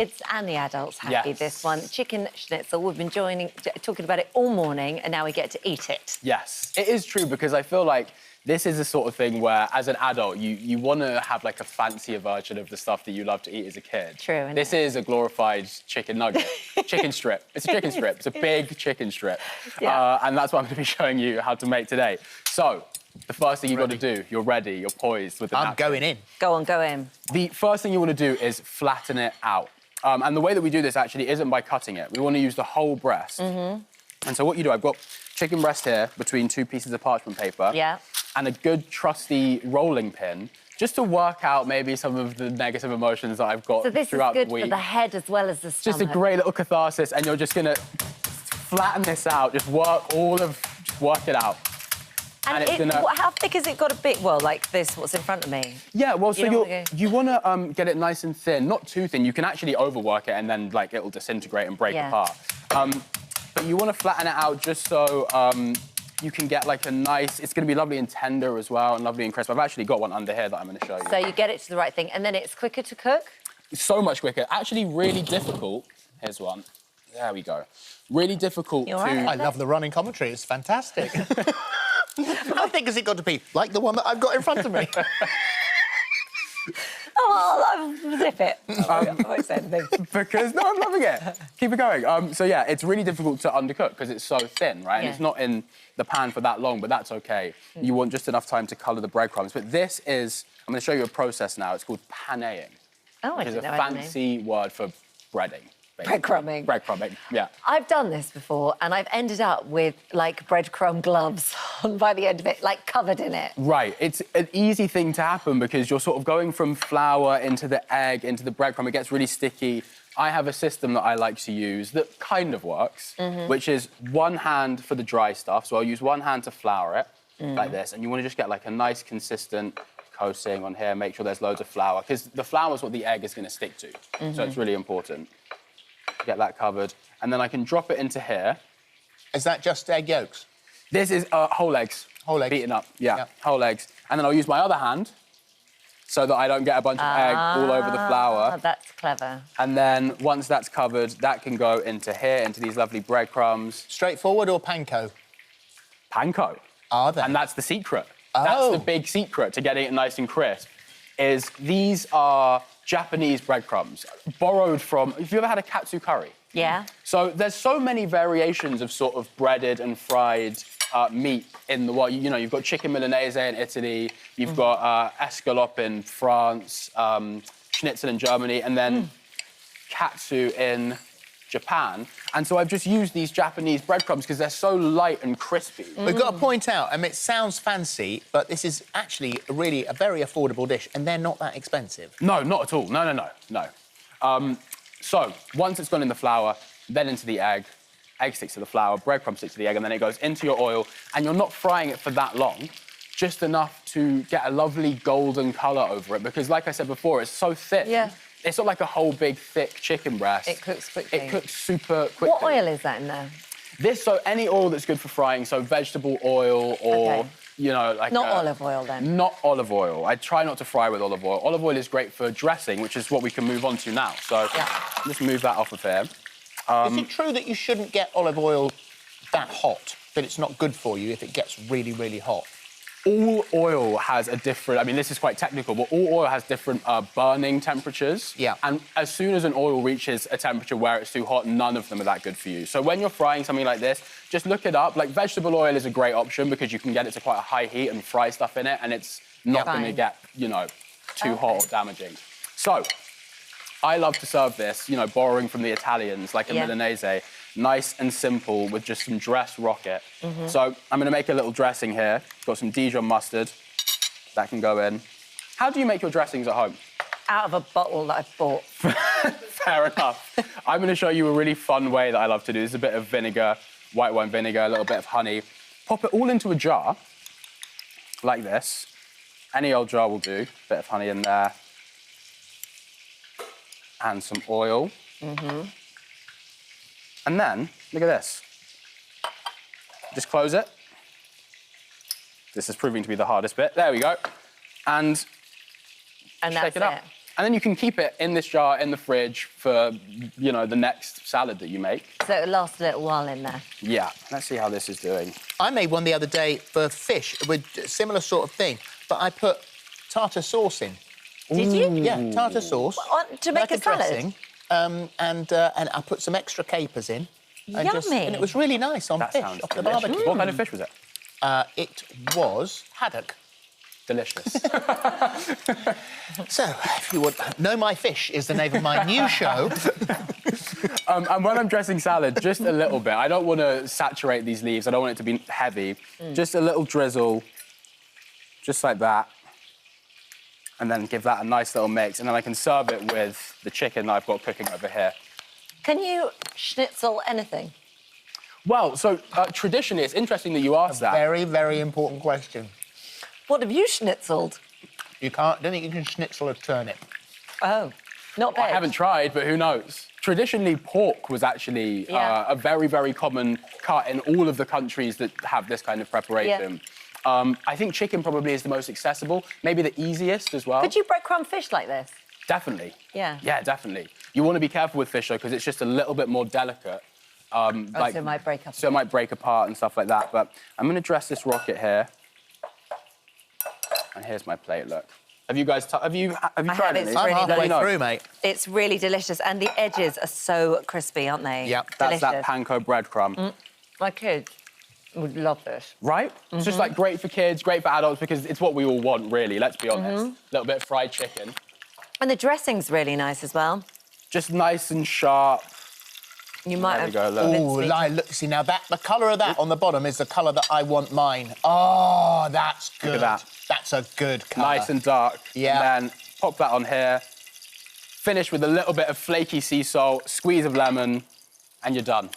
kids and the adults happy, Yes. this one. Chicken schnitzel, we've been talking about it all morning, and now we get to eat it. Yes, it is true, because I feel like this is the sort of thing where, as an adult, you want to have, like, a fancier version of the stuff that you love to eat as a kid. True, isn't This is a glorified chicken nugget. Chicken strip. It's a chicken strip. It's a big chicken strip. Yeah. And that's what I'm going to be showing you how to make today. So, the first thing you've got to do, you're ready, you're poised with the I'm napkin. going in. Go on, go in. The first thing you want to do is flatten it out. And the way that we do this, actually, isn't by cutting it. We want to use the whole breast. And so what you do, I've got chicken breast here between two pieces of parchment paper. Yeah. And a good, trusty rolling pin, just to work out maybe some of the negative emotions that I've got So this is throughout good the week. for the head as well as the stomach. Just a great little catharsis, and you're just gonna flatten this out, just work it out. And it's gonna... how thick has it got to be? Well, like this, what's in front of me. Yeah, well, so don't you want to get it nice and thin, not too thin. You can actually overwork it, and then, like, it'll disintegrate and break apart. But you want to flatten it out just so you can get, like, a nice... It's going to be lovely and tender as well, and lovely and crisp. I've actually got one under here that I'm going to show you. So you get it to the right thing, and then it's quicker to cook? So much quicker. Actually, really difficult. Here's one. There we go. Really difficult You all to... right? I love the running commentary. It's fantastic. How thick has it got to be? Like the one that I've got in front of me. Oh, I'll zip it. I won't say anything. Because, no, I'm loving it. Keep it going. So, yeah, it's really difficult to undercook because it's so thin, right? And it's not in the pan for that long, but that's OK. You want just enough time to colour the breadcrumbs. But this is... I'm going to show you a process now. It's called paneing. Oh, I Which is didn't a know what it fancy word for breading. basically. Breadcrumbing. Breadcrumbing, yeah. I've done this before, and I've ended up with, like, breadcrumb gloves on by the end of it, like, covered in it. Right. It's an easy thing to happen because you're sort of going from flour into the egg, into the breadcrumb. It gets really sticky. I have a system that I like to use that kind of works, which is one hand for the dry stuff. So I'll use one hand to flour it, like this, and you want to just get, like, a nice, consistent coating on here, make sure there's loads of flour, because the flour is what the egg is going to stick to. So it's really important. Get that covered, and then I can drop it into here. Is that just egg yolks? This is whole eggs. Whole eggs. Beaten up, yeah, Yep. whole eggs. And then I'll use my other hand so that I don't get a bunch of egg all over the flour. Oh, that's clever. And then once that's covered, that can go into here, into these lovely breadcrumbs. Straightforward or panko? Panko. Are they? And that's the secret. Oh. That's the big secret to getting it nice and crisp, is these are Japanese breadcrumbs, borrowed from... Have you ever had a katsu curry? Yeah. So there's so many variations of sort of breaded and fried meat in the world. You know, you've got chicken Milanese in Italy, you've got escalope in France, Schnitzel in Germany, and then katsu in Japan. And so I've just used these Japanese breadcrumbs because they're so light and crispy. We've got to point out, I mean, it sounds fancy, but this is actually really a very affordable dish, and they're not that expensive. No, not at all. No. So once it's gone in the flour, then into the egg sticks to the flour, breadcrumb sticks to the egg, and then it goes into your oil, and you're not frying it for that long, just enough to get a lovely golden colour over it, because like I said before, it's so thick. Yeah. It's not like a whole big, thick chicken breast. It cooks quickly. It cooks super quickly. What oil is that in there? So any oil that's good for frying, so vegetable oil or, Okay. you know, like... Not olive oil, then? Not olive oil. I try not to fry with olive oil. Olive oil is great for dressing, which is what we can move on to now. So just move that off of here. Is it true that you shouldn't get olive oil that hot, that it's not good for you if it gets really, really hot? All oil has a different... I mean, this is quite technical, but all oil has different burning temperatures. Yeah. And as soon as an oil reaches a temperature where it's too hot, none of them are that good for you. So when you're frying something like this, just look it up. Like, vegetable oil is a great option because you can get it to quite a high heat and fry stuff in it, and it's not going to get, you know, too hot or damaging. So I love to serve this, you know, borrowing from the Italians, like a Milanese, nice and simple with just some dressed rocket. So I'm going to make a little dressing here. Got some Dijon mustard. That can go in. How do you make your dressings at home? Out of a bottle that I've bought. Fair enough. I'm going to show you a really fun way that I love to do. There's a bit of vinegar, white wine vinegar, a little bit of honey. Pop it all into a jar, like this. Any old jar will do. Bit of honey in there. And some oil. And then, look at this. Just close it. This is proving to be the hardest bit. There we go. And And shake that's it up. And then you can keep it in this jar in the fridge for, you know, the next salad that you make. So it'll last a little while in there. Yeah, let's see how this is doing. I made one the other day for fish with a similar sort of thing, but I put tartar sauce in. Did you? Yeah, tartar sauce. To make like a salad? dressing, and I put some extra capers in. Yummy. And it was really nice on That fish sounds off the delicious. barbecue. What kind of fish was it? It was haddock. Delicious. So, if you would know my fish is the name of my new show. And when I'm dressing salad, just a little bit. I don't want to saturate these leaves. I don't want it to be heavy. Just a little drizzle, just like that. And then give that a nice little mix. And then I can serve it with the chicken that I've got cooking over here. Can you schnitzel anything? Well, so traditionally, it's interesting that you asked that. Very, very important question. What have you schnitzeled? You can't, don't think you can schnitzel a turnip. Oh, not I veg. haven't tried, but who knows? Traditionally, pork was actually Yeah. a very, very common cut in all of the countries that have this kind of preparation. I think chicken probably is the most accessible, maybe the easiest as well. Could you breadcrumb fish like this? Definitely. Yeah. Yeah, definitely. You want to be careful with fish, though, because it's just a little bit more delicate. So it might break up. So it might break apart and stuff like that. But I'm going to dress this rocket here. And here's my plate, look. Have you guys, have you tried It's it? I'm really halfway nice. through, mate. It's really delicious, and the edges are so crispy, aren't they? Yep, That's that Delicious. panko breadcrumb. My kids would love this. Right? It's just like great for kids, great for adults, because it's what we all want, really, let's be honest. A little bit of fried chicken. And the dressing's really nice as well. Just nice and sharp. You might There we go, have look. convinced me to- Look, see, now the colour of that on the bottom is the colour that I want mine. Oh, that's good. Look at that. That's a good colour. Nice and dark. Yeah. And then pop that on here. Finish with a little bit of flaky sea salt, squeeze of lemon, and you're done.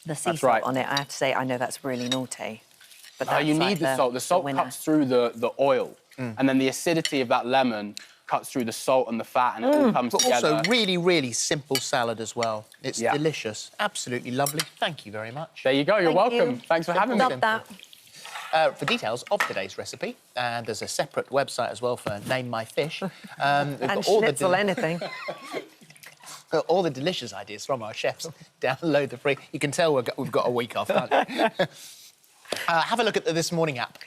The sea That's salt right. on it, I have to say, I know that's really naughty. But Oh, that's you like need the salt. The salt winner. cuts through the oil. And then the acidity of that lemon cuts through the salt and the fat, and it all comes But together. also really, really simple salad as well. It's Yeah. delicious. Absolutely lovely. Thank you very much. There you go. You're Thank welcome. you. Thanks for having me. Love that. For details of today's recipe, and there's a separate website as well for Name My Fish. We've And got all the schnitzel anything. got all the delicious ideas from our chefs. Download the free. You can tell we've got a week off, can't you? Have a look at the This Morning app.